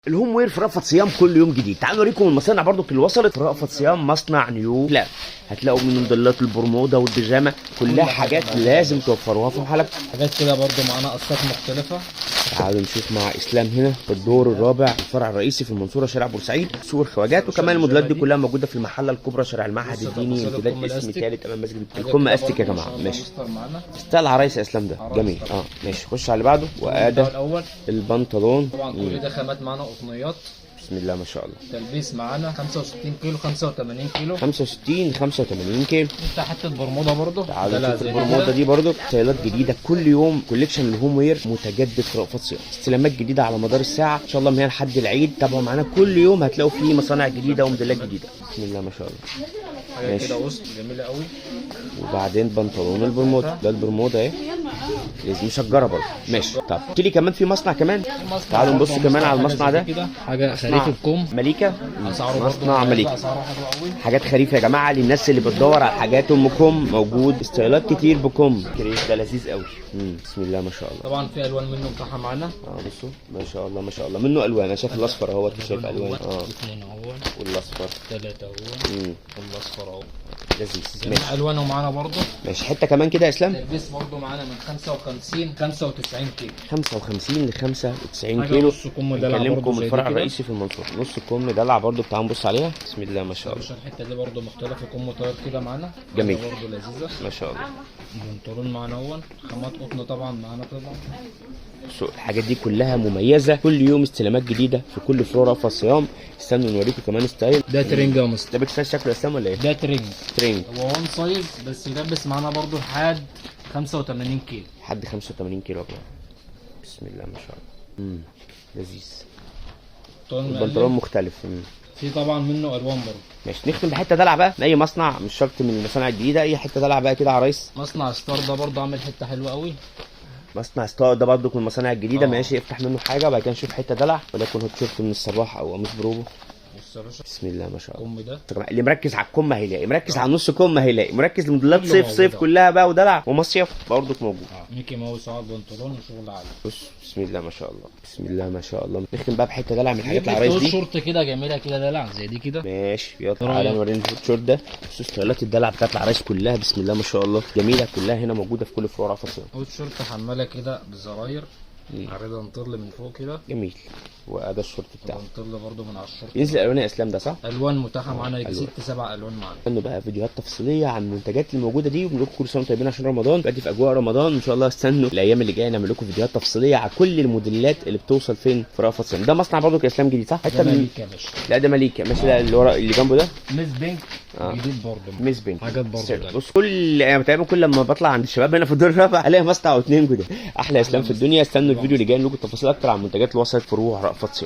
الهوم وير في رأفت صيام كل يوم جديد. تعالوا نوريكم المصانع برضو اللي وصلت في رأفت صيام. مصنع نيو لا هتلاقوا منه موديلات البرمودا والبيجامه، كلها حاجات لازم توفروها في محلك. حاجات كده برضو معانا قصات مختلفه. تعالوا نشوف مع اسلام هنا في الدور الرابع في الفرع الرئيسي في المنصوره شارع بورسعيد سوق الخواجات، وكمان الموديلات دي كلها موجوده في المحله الكبرى شارع المعهد الديني امتداد اسم ثالث امام مسجد الكم استك يا جماعه. ماشي ستايل عرايس يا اسلام ده جميل. ماشي خش على اللي بعده. وادي البنطلون طبعا كل ده خامات معانا قطنيات بسم الله ما شاء الله. تلبيس معانا 65 كيلو 85 كيلو 65 85 كيلو. انت حته برمودا برضو. تعالوا نشوف البرمودا دي برضو ستايلات جديده كل يوم. كوليكشن الهوم وير متجدد في رأفت صيام، استلامات جديده على مدار الساعه ان شاء الله من هنا لحد العيد. تابعوا معانا كل يوم هتلاقوا فيه مصانع جديده وموديلات جديده. بسم الله ما شاء الله. حاجه كده وسط جميله قوي. وبعدين بنطلون البرمودا ده البرمودا اهي مشجره برضه. ماشي طب تيجي كمان في مصنع كمان. تعالوا نبص كمان على المصنع ده. حاجه خريف الكم مليكه. مصنع مليكه اسعاره حلوه قوي. حاجات خريف يا جماعه للناس اللي بتدور على حاجات ام كم. موجود ستايلات كتير بكم. كريس ده لذيذ قوي. بسم الله ما شاء الله. طبعا في الوان منه بتاعها معانا. بصوا ما شاء الله ما شاء الله منه الوان. انا شايف الاصفر اهوت شايف الوان. اثنين اهو والاصفر 3 اهو والاصفر اهو لذيذ. ماشي الوانه معانا برضه. ماشي حته كمان كده يا اسلام. تلبيس برضه معانا من 55 95 كيلو 55 ل 95 كيلو. نص كم دلع برضه. بكلمكم الفرع الرئيسي في المنصوره نص كم دلع برضه. تعالوا نبص عليها. بسم الله ما شاء الله. الحته دي برضه مختلفه كم طاير كده معانا جميل برضه لذيذه ما شاء الله. بنطلون معانا اهون خامات قطن طبعا معانا طبعا. الحاجات دي كلها مميزه كل يوم استلامات جديده في كل فروع رأفت صيام. استنوا نوريكم كمان ستايل. ده ترنج يا مستر. ده بيك سايز شكله اسلام ولا ايه؟ ده ترنج. ترنج هو وان سايز بس يلبس معانا برضه لحد 85 كيلو. لحد 85 كيلو يا جماعه. بسم الله ما شاء الله. لذيذ. البنطلون مختلف. في طبعا منه الوان برضه. ماشي نختم بحته دلع بقى من اي مصنع، مش شرط من المصانع الجديده، اي حته دلع بقى كده عرايس. مصنع ستار ده برضه عامل حته حلوه قوي. مصنع ستار ده برضه من المصانع الجديده. ماشي افتح منه حاجه وبعد كده نشوف حته دلع ولكن هوت شورت من الصباح او قميص بروبو. بسم الله ما شاء الله. الكم ده اللي مركز على الكم هيلاقي، مركز على النص كم هيلاقي، مركز لموديلات صيف كلها بقى ودلع ومصيف برضه موجود. ميكي ماوس على البنطلون وشغل عالي. بص بسم الله ما شاء الله. بسم الله ما شاء الله. نختم بقى بحته دلع من الحاجات العرايس دي. شورت كده جميله كده دلع زي دي كده. ماشي يلا تعالى نورينا الهوت شورت ده. بصوا ستايلات الدلع بتاعت العرايس كلها بسم الله ما شاء الله جميله كلها هنا موجوده في كل فروع رأفت صيام. هوت شورت حماله كده بالزراير عريضه نطل من فوق كده جميل. وده الشورت بتاعه نطل برده من على الشورت. ينزل الوان يا اسلام ده صح؟ الوان متاحه معانا يجي 6 7 الوان معانا. استنوا بقى فيديوهات تفصيليه عن المنتجات الموجوده دي، وبنقول لكم كل سنه وانتم طيبين عشان رمضان. دلوقتي في اجواء رمضان ان شاء الله. استنوا الايام اللي جايه نعمل لكم فيديوهات تفصيليه على كل الموديلات اللي بتوصل فين في رأفت صيام. ده مصنع برضه كاسلام جديد صح؟ حته من مليكه يا باشا. لا ده مليكه. ماشي ده اللي ورا اللي جنبه ده ميس بينك جديد برضه. ميس بينك حاجات برضه. بص كل يعني تقريبا كل لما بطلع عند الشباب هنا في الدور الرابع الاقي مصنع او اتنين كده. احلى اسلام في الدنيا. استنوا الفيديو اللي جاي نقول لكم تفاصيل اكتر عن المنتجات اللي وصلت فروع رأفت صيام.